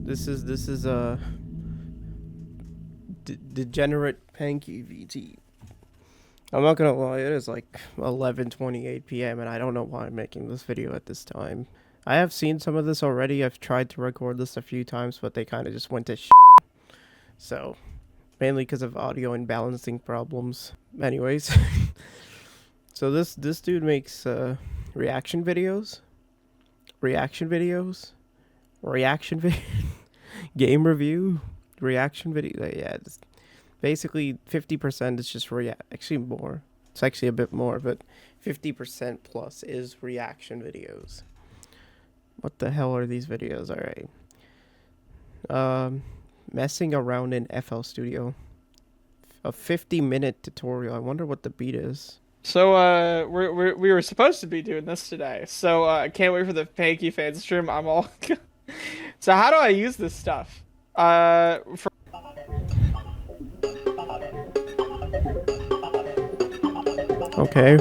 This is a degenerate PankyVT. I'm not gonna lie, it is like 11:28 p.m. and I don't know why I'm making this video at this time. I have seen some of this already. I've tried to record this a few times, but they kind of just went to shit. So, mainly because of audio and balancing problems. Anyways, so this dude makes reaction videos, game review, reaction video. Yeah, basically 50% is just actually more. It's actually a bit more, but 50% plus is reaction videos. What the hell are these videos? Alright. Messing around in FL Studio. A 50-minute tutorial. I wonder what the beat is. So, we were supposed to be doing this today. So, I can't wait for the Panky fan stream. I'm all... So, how do I use this stuff? Okay.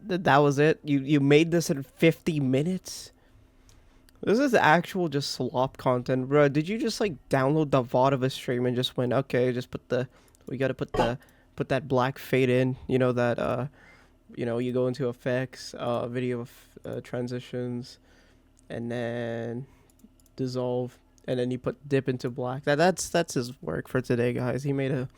That was it? You made this in 50 minutes? This is actual just slop content, bro. Did you just like download the VOD of a stream and just went, okay, just we gotta put that black fade in, you know, that you go into effects, video transitions, and then dissolve, and then you put dip into black. That's his work for today, guys. He made a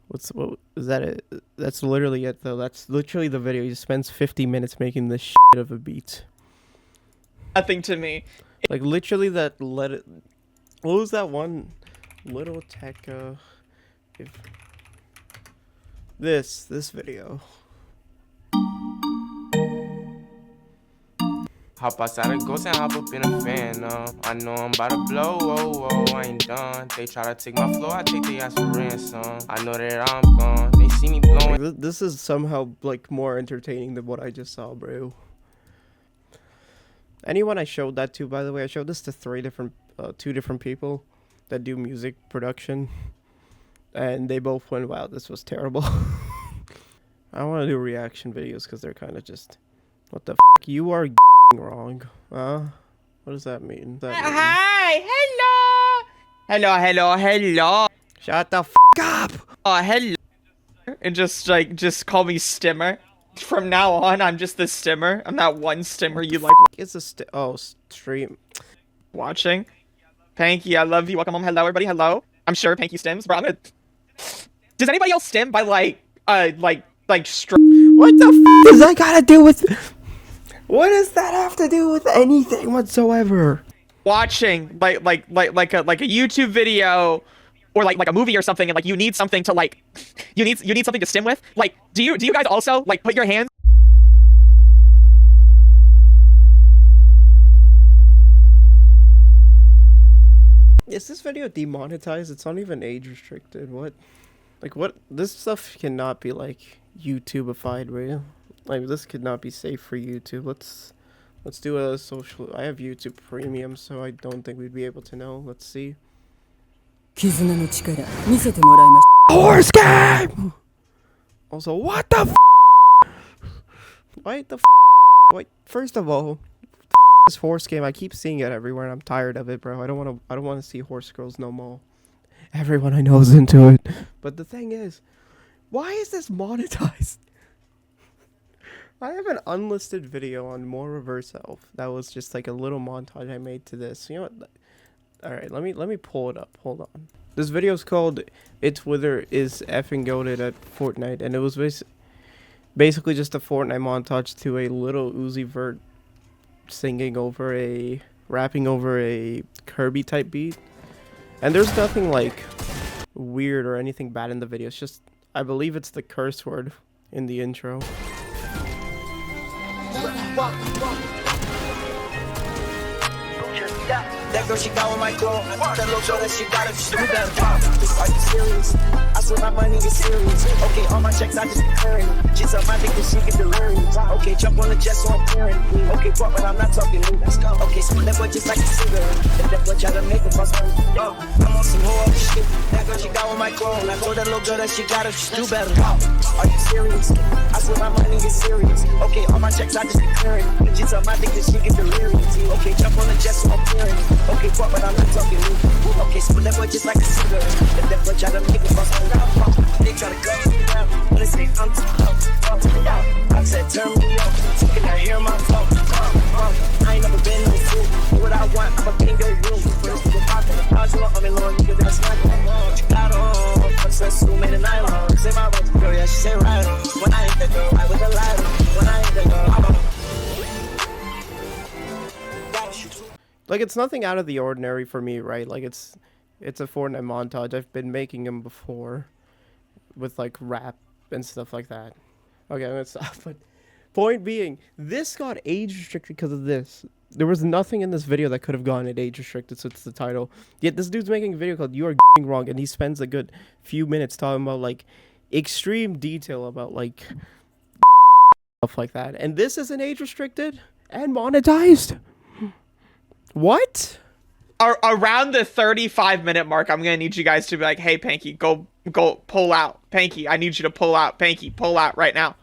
what is that it? That's literally it though. That's literally the video. He spends 50 minutes making this shit of a beat. Nothing to me. Like literally that what was that one little tech if this video. Hop outside the ghost and hop up in a fan. I know I'm about to blow, whoa, whoa, I ain't done. They try to take my flow, I take their ass for ransom. I know that I'm gone, they see me blowing. This is somehow like more entertaining than what I just saw, bro. Anyone I showed that to, by the way, I showed this to two different people that do music production, and they both went, wow, this was terrible. I want to do reaction videos because they're kind of just, what the f***, you are wrong. What does that mean? Hi, hello. Shut the f*** up. Oh, hello. And just call me Stimmer. From now on, I'm just the Stimmer. I'm that one Stimmer you like. It's a stream. Watching. Panky, I love you. Welcome home. Hello, everybody. Hello. I'm sure Panky stims, bro. Does anybody else stim by like What the f does that gotta do with? What does that have to do with anything whatsoever? Watching like a YouTube video or like a movie or something, and like you need something to like you need something to stim with. Like, do you guys also like put your hands? Is this video demonetized? It's not even age restricted. What? Like what? This stuff cannot be like YouTubeified, right? Like this could not be safe for YouTube. Let's do a social. I have YouTube Premium, so I don't think we'd be able to know. Let's see. Horse game. Also, what the f? Why the f? Wait, first of all, this horse game. I keep seeing it everywhere, and I'm tired of it, bro. I don't want to see horse girls no more. Everyone I know is into it. But the thing is, why is this monetized? I have an unlisted video on More Reverse Elf. That was just like a little montage I made to this. You know what? Alright, let me pull it up. Hold on. This video is called It's Wither is Effing Goated at Fortnite. And it was basically just a Fortnite montage to a little Uzi Vert rapping over a Kirby type beat. And there's nothing like weird or anything bad in the video. It's just, I believe it's the curse word in the intro. That girl, she got with my girl. That little girl that she got it, she got it pop. Are you serious? I swear my money is serious. Okay, all my checks I just be clearing. She's on my dick and she get delirious. Okay, jump on the jet so I'm clearing. Okay, fuck, but I'm not talking new. Let's go. Okay, split that boy just like a cigarette. If that boy try to make a bust, I'm on some more shit. That girl, she got with my clone. I told that little girl that she got it, she do better. Are you serious? I swear my money is serious. Okay, all my checks I just be clearing. She tell my dick that she get delirious. Okay, jump on the jet so I'm clearing. Okay, fuck, but I'm not talking you. Okay, split that boy just like a cigarette. If that boy try to make it bust, they try to go down. But they say I'm too low. I said turn me up. Can I hear my phone? I ain't never been no fool. What I want, I'ma be in your room. First people poppin'. I was I'm in long, nigga, that's not what you got on. What's that suit made a nylon? Say my wife, girl, yeah, she say right on. When I ain't the girl, I with the light on. When I ain't the girl, I'm on. Like, it's nothing out of the ordinary for me, right? Like, it's a Fortnite montage. I've been making them before with, like, rap and stuff like that. Okay, I'm gonna stop. But point being, this got age restricted because of this. There was nothing in this video that could have gone at age restricted, so it's the title. Yet this dude's making a video called "You Are Wrong," and he spends a good few minutes talking about, like, extreme detail about, like, stuff like that. And this isn't age restricted and monetized. What? Around the 35-minute mark, I'm gonna need you guys to be like, "Hey, Panky, go pull out. Panky, I need you to pull out. Panky, pull out right now."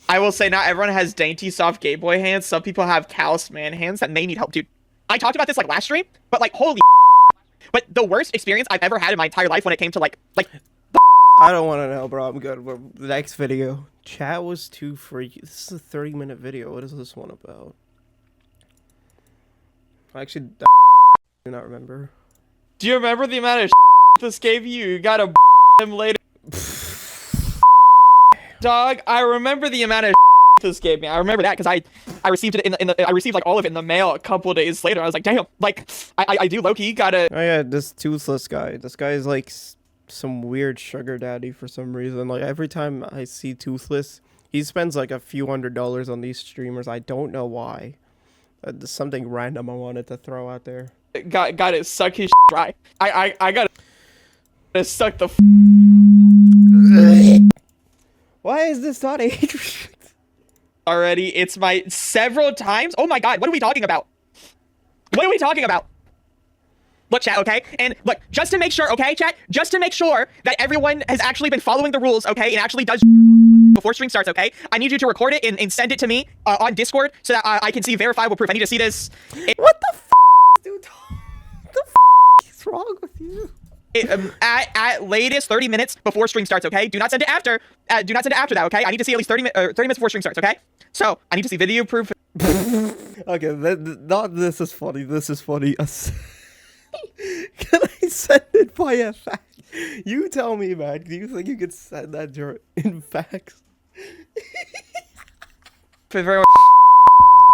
I will say, not everyone has dainty, soft gay boy hands. Some people have calloused man hands that may need help, dude. I talked about this, like, last stream, but, like, holy but the worst experience I've ever had in my entire life when it came to, like... I don't want to know, bro. I'm good. The next video. Chat was too freaky. This is a 30-minute video. What is this one about? Actually, I do not remember. Do you remember the amount of this gave you? You got to him later. Dog, I remember the amount of this gave me. I remember that because I received it I received, like, all of it in the mail a couple days later. I was like, damn, like, I do low-key gotta... Oh yeah, this toothless guy. This guy is like some weird sugar daddy for some reason. Like, every time I see Toothless, he spends like a few $100s on these streamers. I don't know why. Something random I wanted to throw out there. Gotta suck his dry. I gotta suck the Why is this not age restricted? already? It's my several times. Oh my god, what are we talking about? What are we talking about? Look, chat, okay? And look, just to make sure, okay, chat? Just to make sure that everyone has actually been following the rules, okay? And actually does before stream starts, okay? I need you to record it and send it to me on Discord so that I can see verifiable proof. I need to see this. What the f***, dude? What the f*** is wrong with you? At latest 30 minutes before stream starts, okay? Do not send it after. Do not send it after that, okay? I need to see at least 30 minutes before stream starts, okay? So, I need to see video proof. Okay, not this is funny. This is funny. Can I send it by a fax? You tell me, man. Do you think you could send that in fax?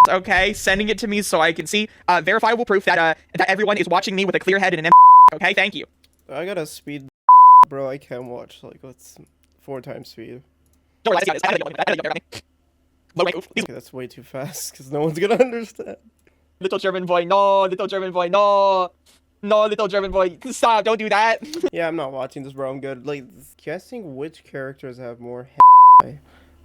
Okay, sending it to me so I can see verifiable proof that that everyone is watching me with a clear head and an okay, thank you. I gotta speed, bro. I can't watch like what's 4 times speed. Okay, Okay, that's way too fast because no one's gonna understand. Little German boy, no, little German boy, no. No, little German boy, stop, don't do that. Yeah, I'm not watching this, bro. I'm good. Like, guessing which characters have more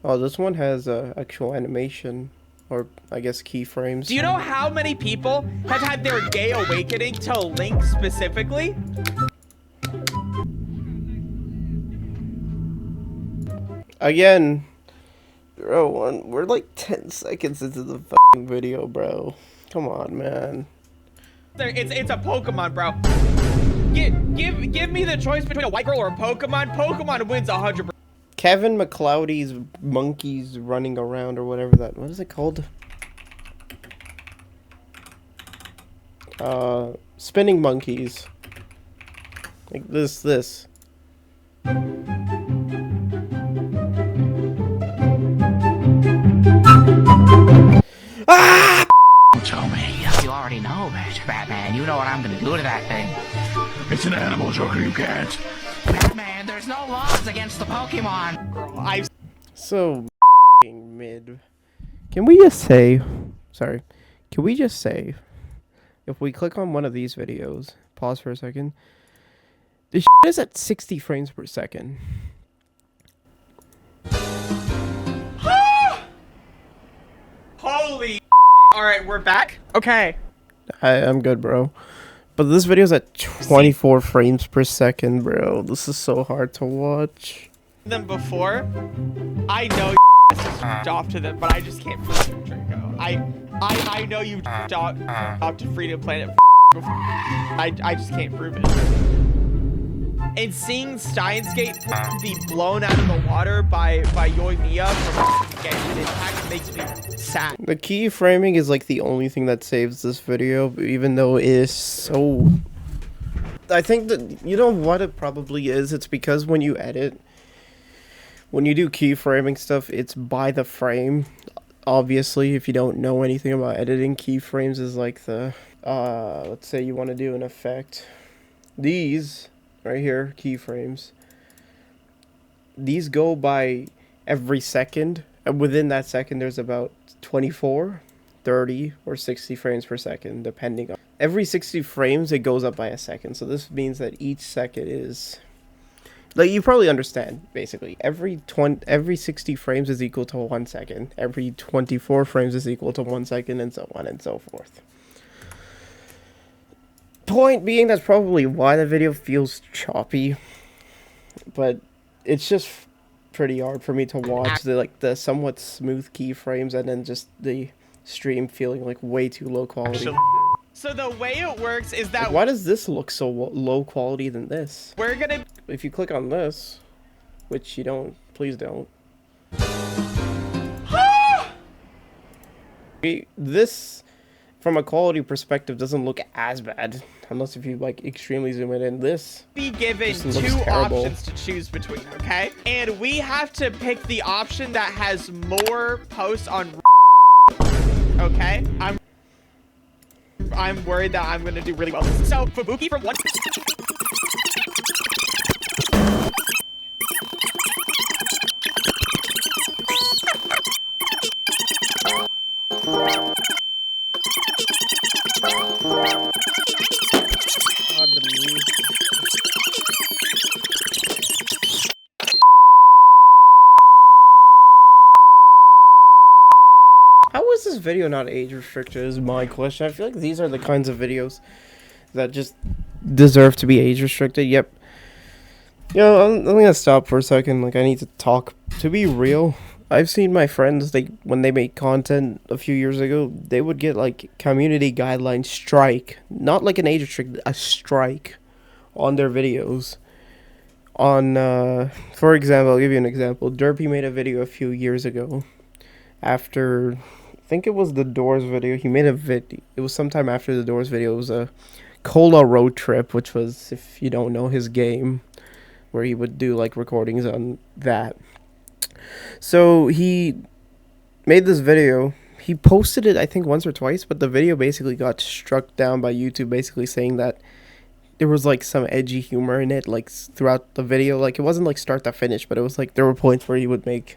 Oh, this one has actual animation, or I guess keyframes. Do you know how many people have had their gay awakening to Link specifically? Again, bro, we're like 10 seconds into the fucking video, bro. Come on, man. It's a Pokemon, bro. Give me the choice between a white girl or a Pokemon. Pokemon wins 100%. Kevin McCloudy's monkeys running around or whatever that. What is it called? Spinning monkeys. Like this. Ah! Tell me. You already know, Batman. You know what I'm gonna do to that thing. It's an animal, Joker. You can't. Batman, there's no laws against the Pokemon. So mid. Can we just say, sorry, can we just say, if we click on one of these videos, pause for a second, this is at 60 frames per second. Holy. All right, we're back. Okay. I'm good, bro. But this video's at 24 frames per second, bro. This is so hard to watch. Them before, I know you off to them, but I just can't prove it, Draco. I know you off to Freedom Planet before. I just can't prove it. And seeing Steins Gate be blown out of the water by Yoimiya from Genshin Impact makes me sad. The keyframing is like the only thing that saves this video, even though it is so... I think that, you know what it probably is? It's because when you edit, when you do keyframing stuff, it's by the frame. Obviously, if you don't know anything about editing, keyframes is like the... let's say you want to do an effect. These... right here, keyframes. These go by every second, and within that second there's about 24, 30, or 60 frames per second, depending on... Every 60 frames it goes up by a second, so this means that each second is... Like, you probably understand, basically. Every 60 frames is equal to 1 second. Every 24 frames is equal to 1 second, and so on and so forth. Point being, that's probably why the video feels choppy, but it's just pretty hard for me to watch the somewhat smooth keyframes and then just the stream feeling like way too low quality. So the way it works is that... Like, why does this look so low quality than this? We're gonna... If you click on this, which you don't, please don't. This, from a quality perspective, doesn't look as bad. Unless if you, like, extremely zoom it in. This be given looks two terrible. options to choose between, okay? And we have to pick the option that has more posts on... Okay? I'm worried that I'm gonna do really well. So, Fubuki from one... How is this video not age restricted is my question. I feel like these are the kinds of videos that just deserve to be age restricted. Yep. You know, I'm gonna stop for a second. Like, I need to talk. To be real, I've seen my friends, when they make content a few years ago, they would get, like, community guidelines strike. Not like an age restrict, a strike on their videos. On, for example, I'll give you an example. Derpy made a video a few years ago. After, I think it was the Doors video. He made a video. It was sometime after the Doors video. It was a Cola road trip, which was, if you don't know, his game, where he would do, like, recordings on that. So he made this video. He posted it, I think, once or twice, but the video basically got struck down by YouTube, basically saying that there was, like, some edgy humor in it, like, throughout the video. Like, it wasn't, like, start to finish, but it was, like, there were points where he would make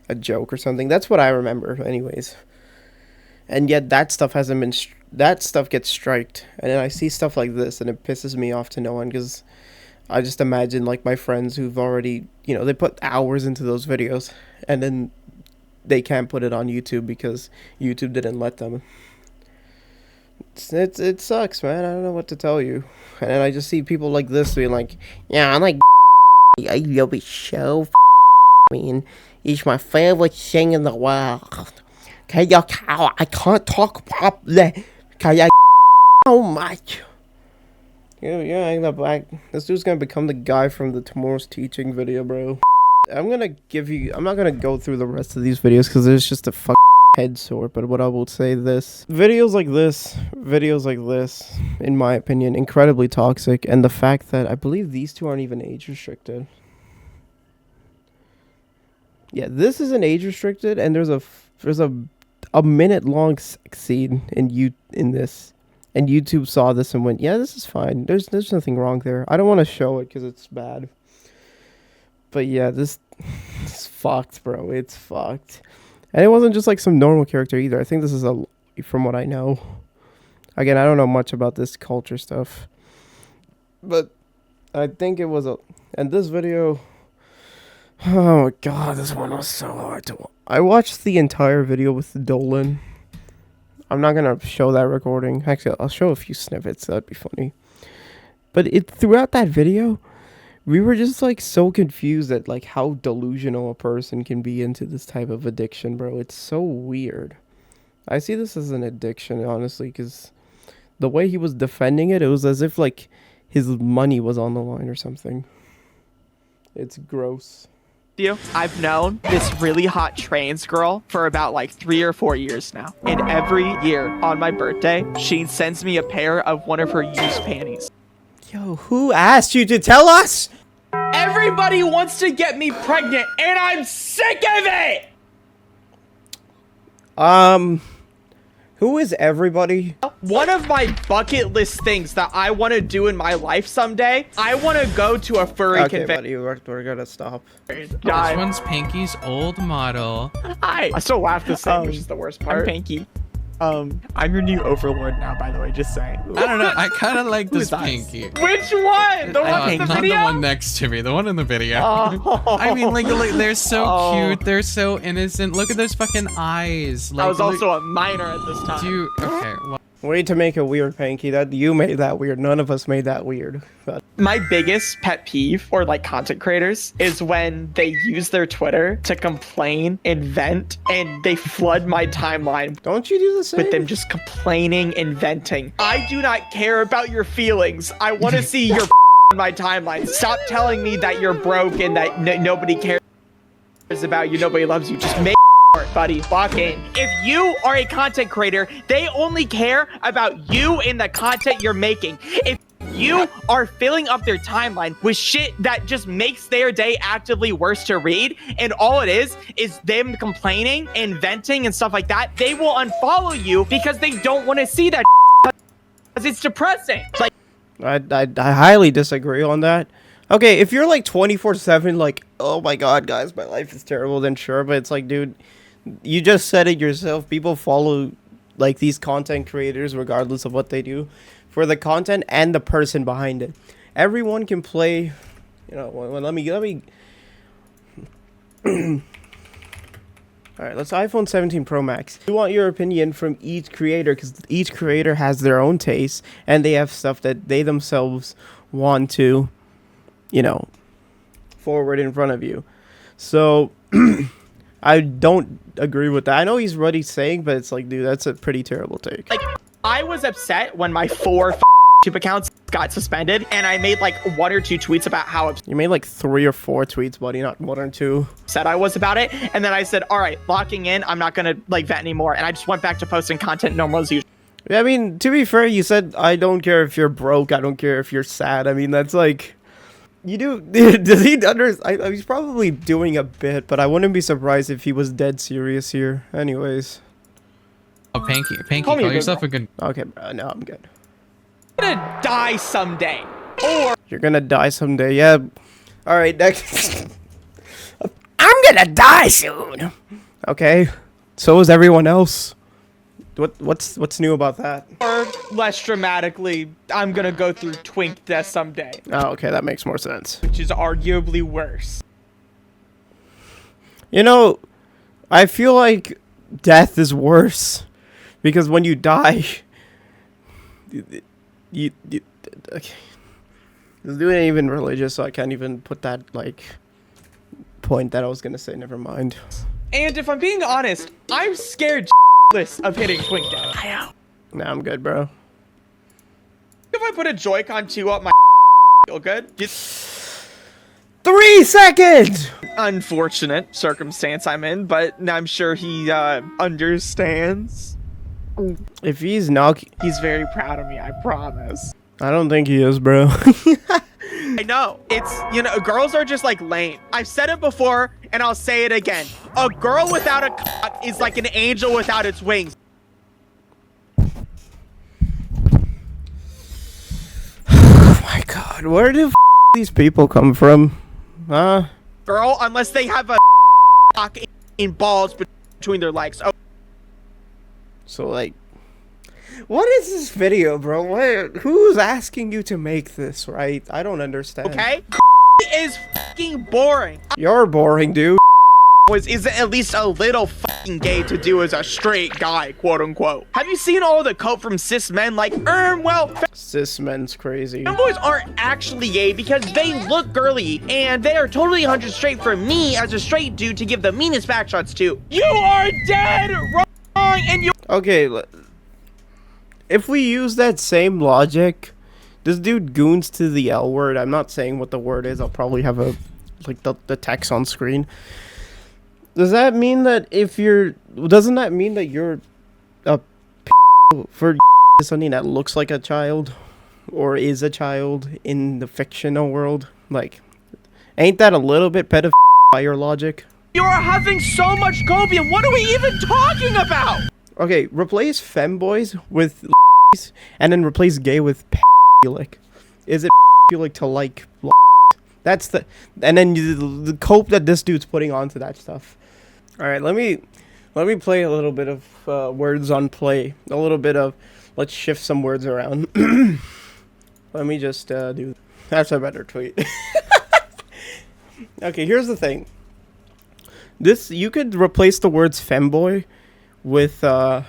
a joke or something. That's what I remember, anyways. And yet that stuff hasn't been... that stuff gets striked. And then I see stuff like this, and it pisses me off to no end, because I just imagine, like, my friends who've already... You know, they put hours into those videos, and then they can't put it on YouTube because YouTube didn't let them. It sucks, man. I don't know what to tell you. And then I just see people like this being like, yeah, I'm like, you'll be so mean. It's my favorite thing in the world. Okay, I can't talk properly. Okay, so much. Yeah, this dude's gonna become the guy from the Tomorrow's Teaching video, bro. I'm not gonna go through the rest of these videos because there's just a head sore, but what I will say this. Videos like this, in my opinion, incredibly toxic, and the fact that I believe these two aren't even age restricted. Yeah, this isn't age restricted, and there's a minute long sex scene in this, and YouTube saw this and went, yeah, this is fine. There's nothing wrong there. I don't want to show it because it's bad. But yeah, this is fucked, bro. It's fucked. And it wasn't just like some normal character either. I think this is from what I know. Again, I don't know much about this culture stuff, but I think it was and this video. Oh my god, this one was so hard to watch. I watched the entire video with Dolan. I'm not gonna show that recording. Actually, I'll show a few snippets. That'd be funny. But throughout that video, we were just like so confused at like how delusional a person can be into this type of addiction, bro. It's so weird. I see this as an addiction, honestly, because the way he was defending it, it was as if like his money was on the line or something. It's gross. I've known this really hot trans girl for about like 3 or 4 years now. And every year on my birthday, she sends me a pair of one of her used panties. Yo, who asked you to tell us? Everybody wants to get me pregnant, and I'm sick of it! Who is everybody? One of my bucket list things that I want to do in my life someday, I want to go to a furry Okay, convention. buddy, we're gonna stop. This one's Panky's old model. Hi. I still laugh the same, which is the worst part. I'm Panky. I'm your new overlord now, by the way, just saying. I don't know. I kind of like this is us? Panky. Which one? The one in the Not video? the one next to me. The one in the video. Oh. I mean, like they're so Oh. cute. They're so innocent. Look at those fucking eyes. Like, I was also a minor at this time. Okay. Well, Way to make it weird, Panky. That you made that weird. None of us made that weird. But My biggest pet peeve for like content creators is when they use their Twitter to complain and vent, and they flood my timeline don't you do the same? with them just complaining and venting. I do not care about your feelings. I want to see your on my timeline. Stop telling me that you're broke and that nobody cares about you, nobody loves you. Just make buddy, lock in. If you are a content creator, they only care about you and the content you're making. If you are filling up their timeline with shit that just makes their day actively worse to read, and all it is them complaining and venting and stuff like that, they will unfollow you because they don't want to see that because it's depressing. Like, I highly disagree on that. Okay, if you're like 24/7, like, oh my god, guys, my life is terrible, then sure. But it's like, dude, you just said it yourself. People follow like these content creators regardless of what they do for the content and the person behind it. Everyone can play, you know. Let me. All right, let's iPhone 17 Pro Max. We want your opinion from each creator because each creator has their own taste and they have stuff that they themselves want to, you know, forward in front of you. So I don't agree with that. I know he's what he's saying, but it's like, dude, that's a pretty terrible take. like I was upset when my 4 YouTube accounts got suspended, and I made like 1 or 2 tweets about how You made like 3 or 4 tweets, buddy, not 1 or 2. upset I was about it. And then I said, all right, locking in, I'm not gonna like vent anymore. And I just went back to posting content normal as usual. I mean, to be fair, you said, I don't care if you're broke, I don't care if you're sad. I mean, that's like, you do, does he he's probably doing a bit, but I wouldn't be surprised if he was dead serious here. Anyways. oh, Panky, Call me a call good yourself girl. a good. Okay, bro, no, I'm good. I'm gonna die someday. Or You're gonna die someday, yeah. Alright, next. I'm gonna die soon! Okay, so is everyone else. What's new about that? or less dramatically, I'm gonna go through twink death someday, Oh, okay, that makes more sense. which is arguably worse. You know, I feel like death is worse because when you die, you okay. This dude ain't even religious, so I can't even put that like point that I was gonna say. Never mind. And if I'm being honest, I'm scared of hitting twink death. Nah, I'm good, bro. If I put a Joy-Con 2 up my feel good? 3 seconds. Unfortunate circumstance I'm in, but I'm sure he understands. If he's not, He's very proud of me, I promise. I don't think he is, bro. I know. It's, you know, girls are just like lame. I've said it before and I'll say it again. A girl without a cock is like an angel without its wings. Oh my god, where do these people come from? Huh? Girl, unless they have a cock in balls between their legs. Oh, So like, what is this video, bro? Who's asking you to make this, right? I don't understand. okay? Is fucking boring. You're boring, dude. is at least a little fucking gay to do as a straight guy, quote unquote. Have you seen all the coke from cis men like, well, Cis men's crazy. femboys aren't actually gay because they look girly and they are totally 100 straight for me as a straight dude to give the meanest backshots to. You are dead wrong and you— Okay, if we use that same logic, this dude goons to the L word. I'm not saying what the word is. I'll probably have a the text on screen. Does that mean that if you're— doesn't that mean that you're a for something that looks like a child or is a child in the fictional world? Like, ain't that a little bit pedophile by your logic? You are having so much copium. What are we even talking about? Okay, replace femboys with and then replace gay with pedophilic. Is it pedophilic to like? That's the— and then the cope that this dude's putting onto that stuff. All right, let me play a little bit of words on play. A little bit of— let's shift some words around. Let me just do— that's a better tweet. Okay, here's the thing. This— you could replace the words femboy with and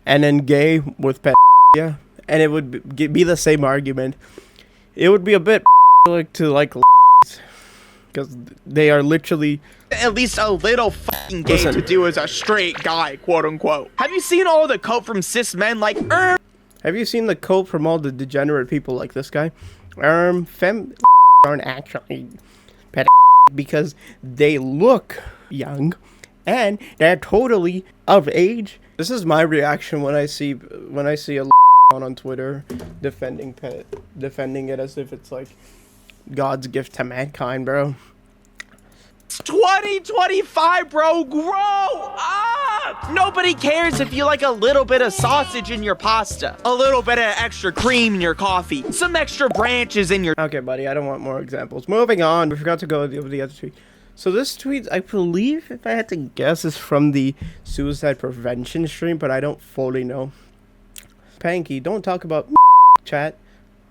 then gay with pedophilia, and it would be the same argument. It would be a bit like to like because they are literally at least a little fucking gay to do as a straight guy, quote unquote. Have you seen all the coke from cis men like have you seen the cope from all the degenerate people like this guy? Fem aren't actually because they look young and they're totally of age. This is my reaction when I see a on Twitter defending it as if it's like God's gift to mankind, bro. 2025, bro, grow up! Nobody cares if you like a little bit of sausage in your pasta, a little bit of extra cream in your coffee, some extra branches in your— Okay, buddy, I don't want more examples. Moving on, we forgot to go over the other tweet. So this tweet, I believe, if I had to guess, is from the suicide prevention stream, but I don't fully know. Panky, don't talk about chat.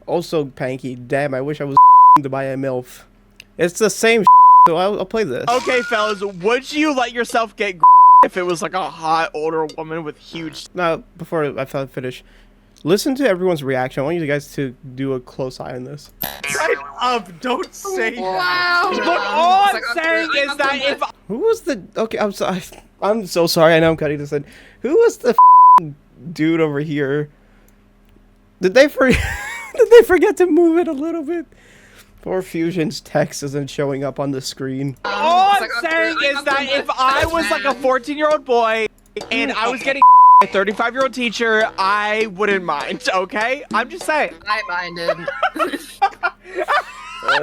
Also, Panky, damn, I wish I was to buy a MILF. It's the same so I'll play this. Okay, fellas, would you let yourself get if it was like a hot older woman with huge— Now, before I finish, listen to everyone's reaction. I want you guys to do a close eye on this. Shut up! Don't say that. Look, all I'm saying is that if— Who was the— okay, I'm sorry. I'm so sorry. I know I'm cutting this in. Who was the dude over here? Did they forget to move it a little bit? Poor Fusion's text isn't showing up on the screen. All I'm saying is that if I was like a 14-year-old boy and I was getting a 35-year-old teacher, I wouldn't mind, okay? I'm just saying. I minded. I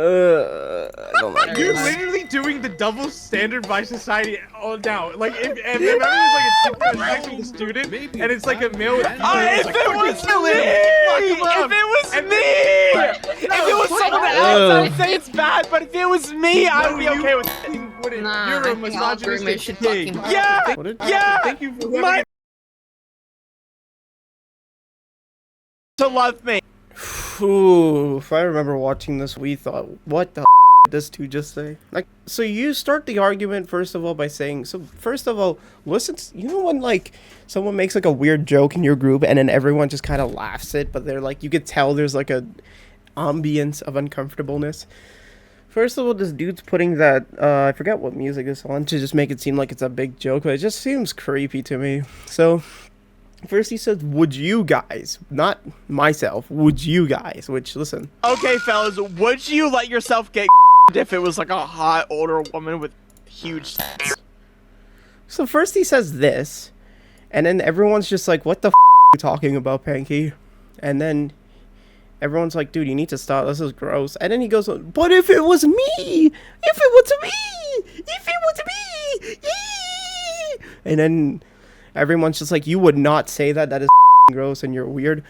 don't like You're this. literally doing the double standard by society all now. Like, if I was like a teacher respecting the student, and it's like a male with If it was someone else, I'd say it's bad, but if it was me, I'd be okay with it. Nah, You're I a think all groomers misogynistic should pig. fucking Yeah, What did- yeah, Thank you for my having to love me. Ooh, if I remember watching this, we thought, what the did this dude just say? Like, so you start the argument first of all by saying, so first of all, listen, you know when like someone makes like a weird joke in your group and then everyone just kind of laughs it, but they're like, you could tell there's like a ambience of uncomfortableness. First of all, this dude's putting that, I forget what music is on to just make it seem like it's a big joke, but it just seems creepy to me. So first he says, would you guys, not myself, would you guys, which, listen. Okay, fellas, would you let yourself get if it was like a hot older woman with huge— So first he says this, and then everyone's just like, what the are you talking about, Panky? And then everyone's like, dude, you need to stop, this is gross. And then he goes, but if it was me, if it was me, if it was me, yee! And then everyone's just like, you would not say that, that is gross and you're weird.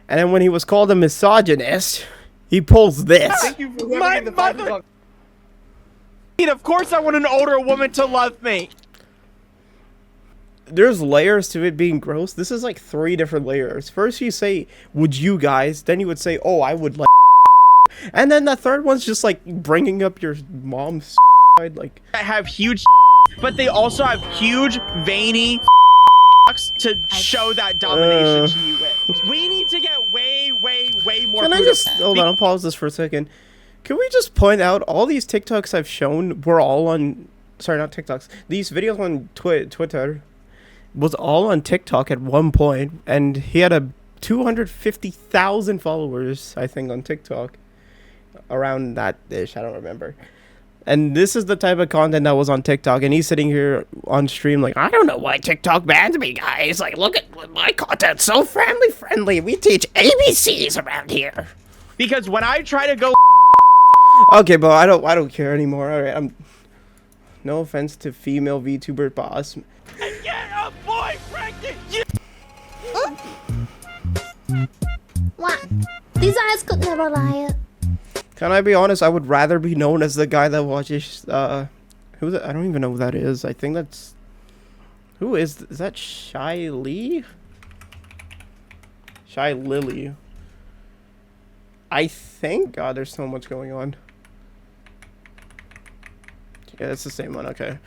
And then when he was called a misogynist, he pulls this. Thank you for My having the mother— Of course I want an older woman to love me. There's layers to it being gross. This is like 3 different layers. First you say, would you guys? Then you would say, oh, I would like. And then the third one's just like bringing up your mom's side, like. I have huge but they also have huge, veiny to show that domination to you with. We need to get way more. Can I just hold on? I'll pause this for a second. Can we just point out all these TikToks I've shown were all on? Sorry, not TikToks. These videos on Twitter was all on TikTok at one point, and he had a 250,000 followers, I think, on TikTok. Around that ish, I don't remember. And this is the type of content that was on TikTok, and he's sitting here on stream like, I don't know why TikTok banned me, guys. Like, look at my content, so friendly. We teach ABCs around here. Because when I try to go, okay, but I don't care anymore. All right, no offense to female VTuber boss. get a boyfriend. What? These eyes could never lie. Can I be honest? I would rather be known as the guy that watches, who's it? I don't even know who that is. I think that's, who is that Shy Lee? Shy Lily. I think, God, there's so much going on. Yeah, it's the same one, okay.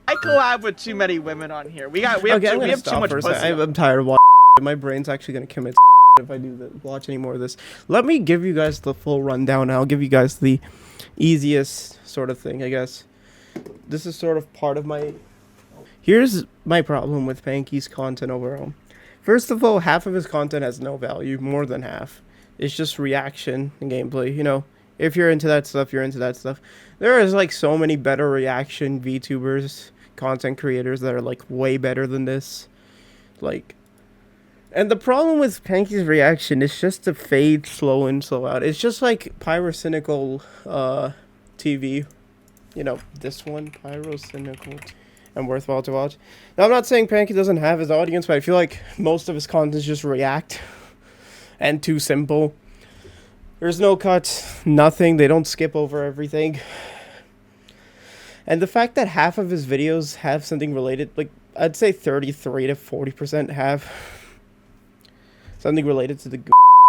I collab with too many women on here. We have too much pussy. I'm tired of watching. My brain's actually gonna commit if I watch any more of this. Let me give you guys the full rundown. I'll give you guys the easiest sort of thing, I guess. This is sort of part of my... Here's my problem with Panky's content overall. First of all, half of his content has no value, more than half. It's just reaction and gameplay, you know. If you're into that stuff, you're into that stuff. There is like so many better reaction VTubers, content creators that are like way better than this. Like... And the problem with Panky's reaction is just to fade slow in, slow out. It's just like pyrocynical TV. You know, this one, pyrocynical and worthwhile to watch. Now, I'm not saying Panky doesn't have his audience, but I feel like most of his content is just react. And too simple. There's no cuts, nothing. They don't skip over everything. And the fact that half of his videos have something related, like, I'd say 33 to 40% have... something related to the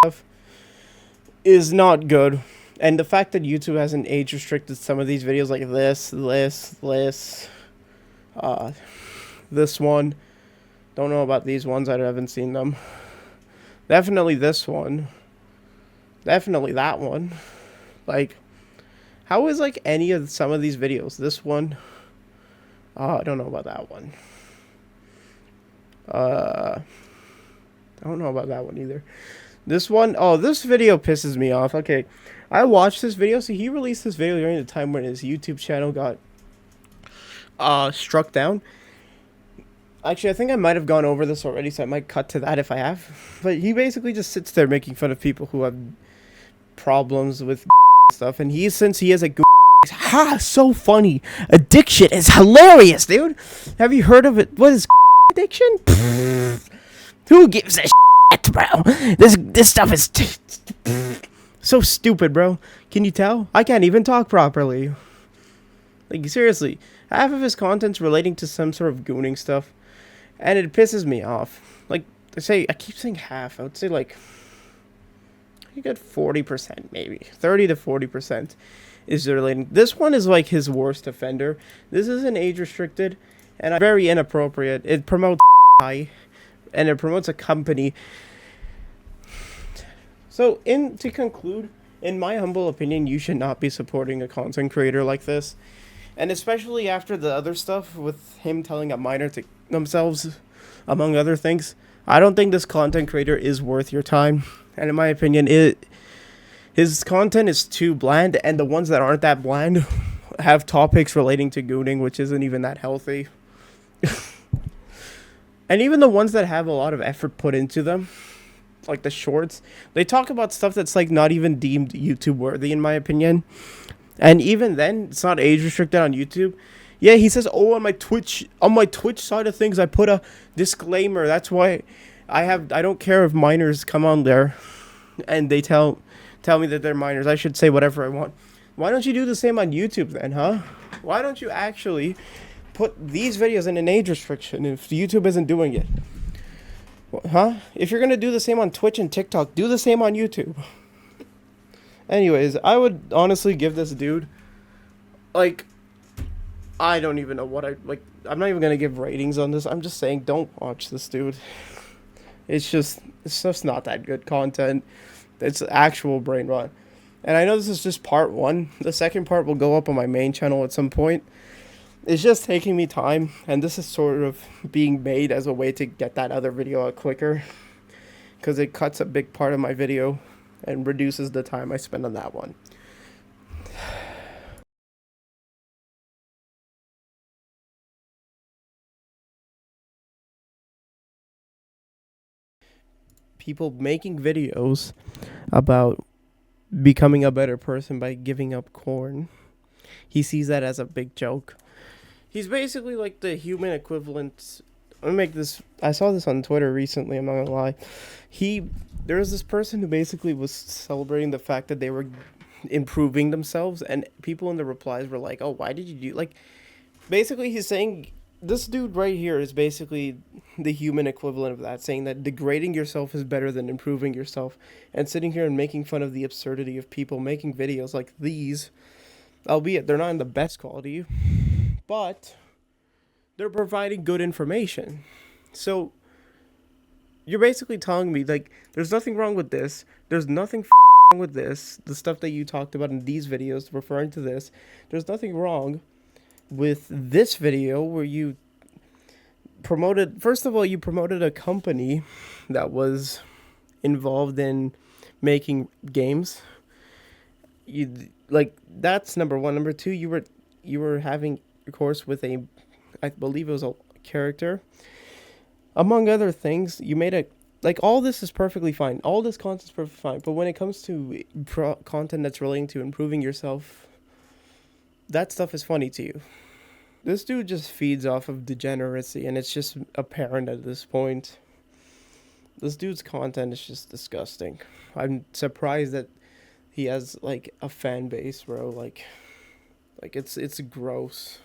stuff is not good. And the fact that YouTube hasn't age restricted some of these videos like this one. Don't know about these ones. I haven't seen them. Definitely this one. Definitely that one. Like, how is like any of some of these videos? This one. I don't know about that one. I don't know about that one either. This one, oh, this video pisses me off. Okay, I watched this video. So he released this video during the time when his YouTube channel got struck down. Actually, I think I might have gone over this already, so I might cut to that if I have. But he basically just sits there making fun of people who have problems with stuff. And since he has a so funny. Addiction is hilarious, dude. Have you heard of it? What is addiction? Who gives a shit, bro? This stuff is so stupid, bro. Can you tell? I can't even talk properly. Like, seriously. Half of his content's relating to some sort of gooning stuff. And it pisses me off. Like, I keep saying half. I would say, like, you got 40% maybe. 30 to 40% is relating. This one is, like, his worst offender. This isn't age-restricted. And very inappropriate. It promotes and it promotes a company. So, to conclude, in my humble opinion, you should not be supporting a content creator like this. And especially after the other stuff with him telling a minor to themselves, among other things. I don't think this content creator is worth your time. And in my opinion, his content is too bland. And the ones that aren't that bland have topics relating to gooning, which isn't even that healthy. And even the ones that have a lot of effort put into them, like the shorts, they talk about stuff that's like not even deemed YouTube worthy, in my opinion. And even then, it's not age restricted on YouTube. Yeah, he says, oh, on my Twitch side of things, I put a disclaimer. That's why I don't care if minors come on there and they tell me that they're minors. I should say whatever I want. Why don't you do the same on YouTube then, huh? Why don't you actually put these videos in an age restriction if YouTube isn't doing it? Huh? If you're going to do the same on Twitch and TikTok, do the same on YouTube. Anyways, I would honestly give this dude, like, I don't even know what I like. I'm not even gonna give ratings on this. I'm just saying, don't watch this dude. It's just not that good content. It's actual brain rot. And I know this is just part one. The second part will go up on my main channel at some point. It's just taking me time, and this is sort of being made as a way to get that other video out quicker, because it cuts a big part of my video and reduces the time I spend on that one. People making videos about becoming a better person by giving up corn. He sees that as a big joke. He's basically like the human equivalent. Let me make this. I saw this on Twitter recently. I'm not gonna lie. There was this person who basically was celebrating the fact that they were improving themselves, and people in the replies were like, "Oh, why did you do?" Like, basically, he's saying this dude right here is basically the human equivalent of that, saying that degrading yourself is better than improving yourself, and sitting here and making fun of the absurdity of people making videos like these, albeit they're not in the best quality, but they're providing good information. So you're basically telling me, like, there's nothing wrong with this, there's nothing wrong with this, the stuff that you talked about in these videos referring to this, there's nothing wrong with this video where you promoted, first of all, you promoted a company that was involved in making games. You, like, that's number one. Number two, you were having a course with a, I believe it was a character, among other things. You made a, like, all this is perfectly fine, all this content is perfectly fine, but when it comes to content that's relating to improving yourself, that stuff is funny to you. This dude just feeds off of degeneracy, and it's just apparent at this point. This dude's content is just disgusting. I'm surprised that he has, like, a fan base, bro. Like it's gross.